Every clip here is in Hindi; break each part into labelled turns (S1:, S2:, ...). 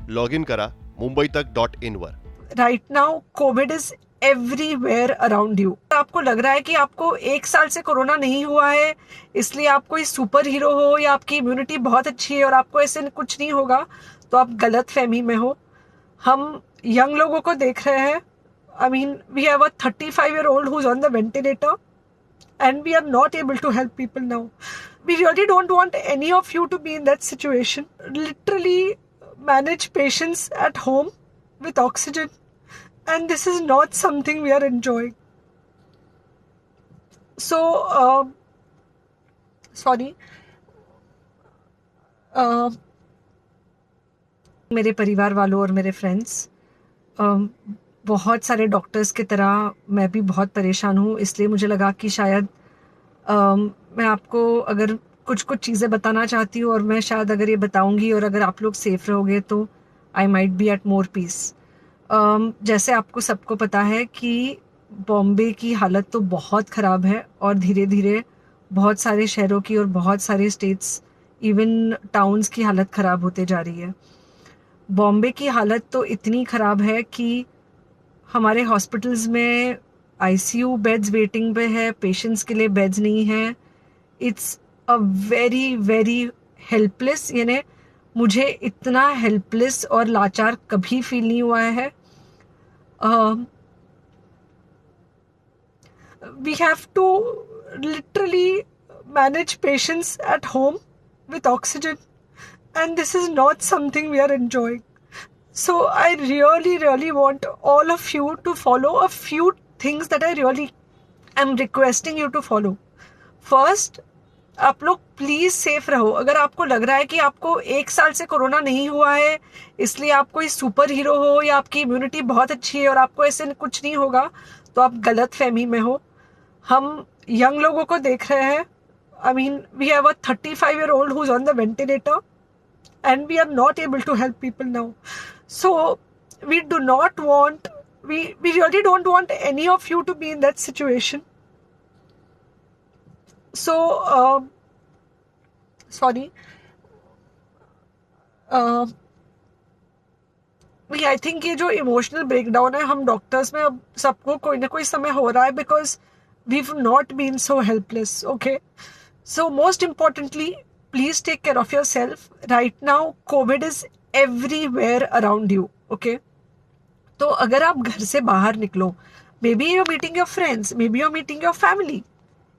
S1: लॉग इन करा mumbaitakt.in were.
S2: Right now Covid is everywhere around you. आपको लग रहा है कि आपको 1 साल से कोरोना नहीं हुआ है इसलिए आप कोई सुपर हीरो हो या आपकी इम्यूनिटी बहुत अच्छी है और आपको ऐसे कुछ नहीं होगा, तो आप गलत फहमी में हो। हम यंग लोगों को देख रहे हैं। I mean we have a 35-year-old who's on the ventilator and we are not able to help people now. We really don't want any of you to be in that situation. Literally manage patients at home with oxygen, and this is not something we are enjoying. So sorry, मेरे परिवार वालों और मेरे फ्रेंड्स, बहुत सारे डॉक्टर्स की तरह मैं भी बहुत परेशान हूँ, इसलिए मुझे लगा कि शायद मैं आपको अगर कुछ चीज़ें बताना चाहती हूँ और मैं शायद अगर ये बताऊँगी और अगर आप लोग सेफ रहोगे तो I might be at more peace. जैसे आपको सबको पता है कि बॉम्बे की हालत तो बहुत ख़राब है और धीरे धीरे बहुत सारे शहरों की और बहुत सारे स्टेट्स इवन टाउन्स की हालत ख़राब होते जा रही है। बॉम्बे की हालत तो इतनी ख़राब है कि हमारे हॉस्पिटल्स में आईसीयू बेड्स वेटिंग पे है, पेशेंट्स के लिए बेड्स नहीं है। It's a very very helpless, यानी मुझे इतना हेल्पलेस और लाचार कभी फील नहीं हुआ है। We have to literally manage patients at home with oxygen, and this is not something we are enjoying. So I really want all of you to follow a few things that I really am requesting you to follow. First, आप लोग प्लीज सेफ रहो। अगर आपको लग रहा है कि आपको 1 साल से कोरोना नहीं हुआ है इसलिए आप कोई सुपर हीरो हो या आपकी इम्यूनिटी बहुत अच्छी है और आपको ऐसे कुछ नहीं होगा, तो आप गलत फहमी में हो। हम यंग लोगों को देख रहे हैं। I mean, we have a 35-year-old who's on the ventilator and we are not able to help people now. So we do not want, we really don't want any of you to be in that situation. So, sorry. I think ये जो इमोशनल ब्रेकडाउन है हम डॉक्टर्स में अब सबको कोई ना कोई समय हो रहा है because we've not been so helpless, okay? So most importantly, please take care of yourself. Right now, COVID is everywhere around you, okay? तो अगर आप घर से बाहर निकलो, maybe you're meeting your friends, maybe you're meeting your family.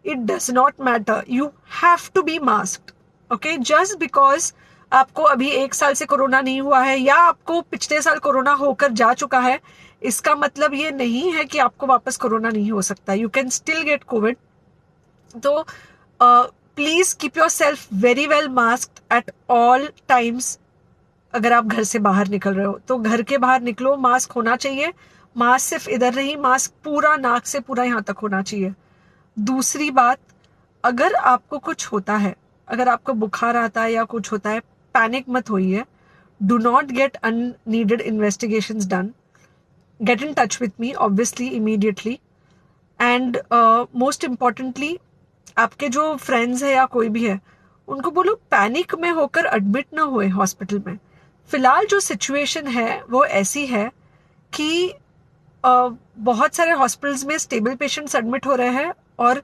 S2: It does not matter. You have to be masked, okay? Just because आपको अभी 1 साल से कोरोना नहीं हुआ है या आपको पिछले साल कोरोना होकर जा चुका है, इसका मतलब ये नहीं है कि आपको वापस कोरोना नहीं हो सकता। You can still get COVID. तो please keep yourself very well masked at all times. अगर आप घर से बाहर निकल रहे हो तो घर के बाहर निकलो, मास्क होना चाहिए। मास्क सिर्फ इधर नहीं, मास्क पूरा नाक से पूरा यहाँ तक होना चाहिए। दूसरी बात, अगर आपको कुछ होता है, अगर आपको बुखार आता है या कुछ होता है, पैनिक मत होइए। Do not get unneeded investigations done. Get in touch with me obviously immediately. And most importantly, आपके जो फ्रेंड्स है या कोई भी है उनको बोलो पैनिक में होकर एडमिट ना हुए हॉस्पिटल में। फिलहाल जो सिचुएशन है वो ऐसी है कि बहुत सारे हॉस्पिटल्स में स्टेबल पेशेंट्स एडमिट हो रहे हैं और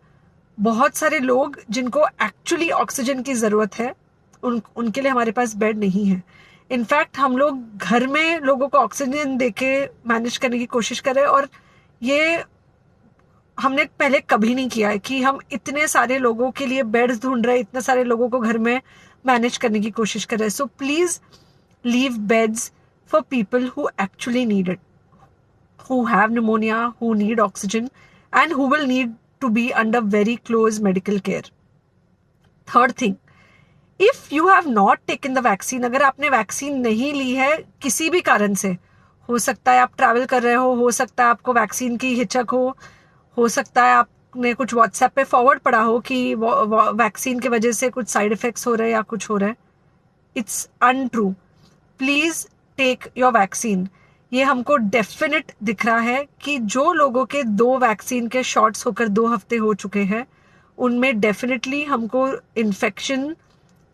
S2: बहुत सारे लोग जिनको एक्चुअली ऑक्सीजन की ज़रूरत है उनके लिए हमारे पास बेड नहीं है। इनफैक्ट हम लोग घर में लोगों को ऑक्सीजन देके मैनेज करने की कोशिश कर रहे हैं और ये हमने पहले कभी नहीं किया है कि हम इतने सारे लोगों के लिए बेड्स ढूंढ रहे हैं, इतने सारे लोगों को घर में मैनेज करने की कोशिश कर रहे हैं। So please leave beds for people who actually need it, who have pneumonia, who need oxygen, and who will need to be under very close medical care. Third thing, if you have not taken the vaccine, अगर आपने वैक्सीन नहीं ली है किसी भी कारण से, हो सकता है आप ट्रैवल कर रहे हो सकता है आपको वैक्सीन की हिचक हो सकता है आपने कुछ व्हाट्सएप पे फॉरवर्ड पढ़ा हो कि वैक्सीन की वजह से कुछ साइड इफेक्ट्स हो रहे हैं या कुछ हो रहा है। It's untrue. Please take your vaccine. ये हमको डेफिनेट दिख रहा है कि जो लोगों के 2 वैक्सीन के शॉट्स होकर 2 हफ्ते हो चुके हैं उनमें डेफिनेटली हमको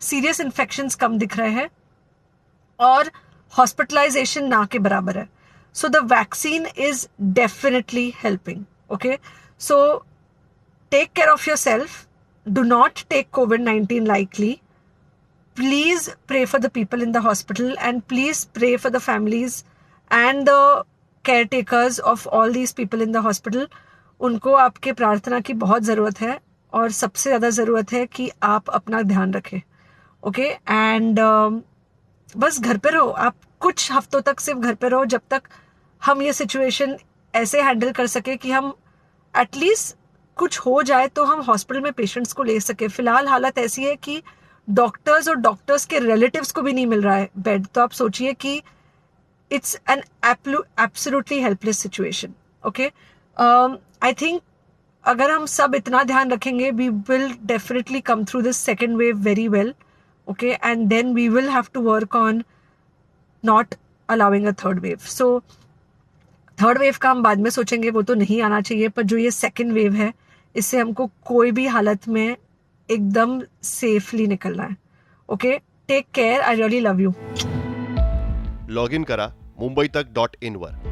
S2: सीरियस इन्फेक्शंस कम दिख रहे हैं। और हॉस्पिटलाइजेशन ना के बराबर है. So the vaccine is definitely helping. Okay, so take care of yourself. Do not take COVID-19 lightly. Please pray for the people in the hospital and please pray for the families and the caretakers of all these people in the hospital. उनको आपके प्रार्थना की बहुत ज़रूरत है और सबसे ज़्यादा ज़रूरत है कि आप अपना ध्यान रखें. ओके, एंड बस घर पे रहो. आप कुछ हफ्तों तक सिर्फ घर पे रहो जब तक हम ये सिचुएशन ऐसे हैंडल कर सके कि हम एटलीस्ट कुछ हो जाए तो हम हॉस्पिटल में पेशेंट्स को ले सके. फिलहाल हालत ऐसी है कि डॉक्टर्स और डॉक्टर्स के रिलेटिव्स को भी नहीं मिल रहा है बेड. तो आप सोचिए कि it's an absolutely helpless situation. Okay, I think अगर हम सब इतना ध्यान रखेंगे we will definitely come through this second wave very well. Okay, and then we will have to work on not allowing a third wave. So third wave का हम बाद में सोचेंगे, वो तो नहीं आना चाहिए. पर जो ये सेकेंड वेव है इससे हमको कोई भी हालत में एकदम सेफली निकलना है. Okay, take care. I really love you.
S1: Log in करा मुंबईतक.in वर.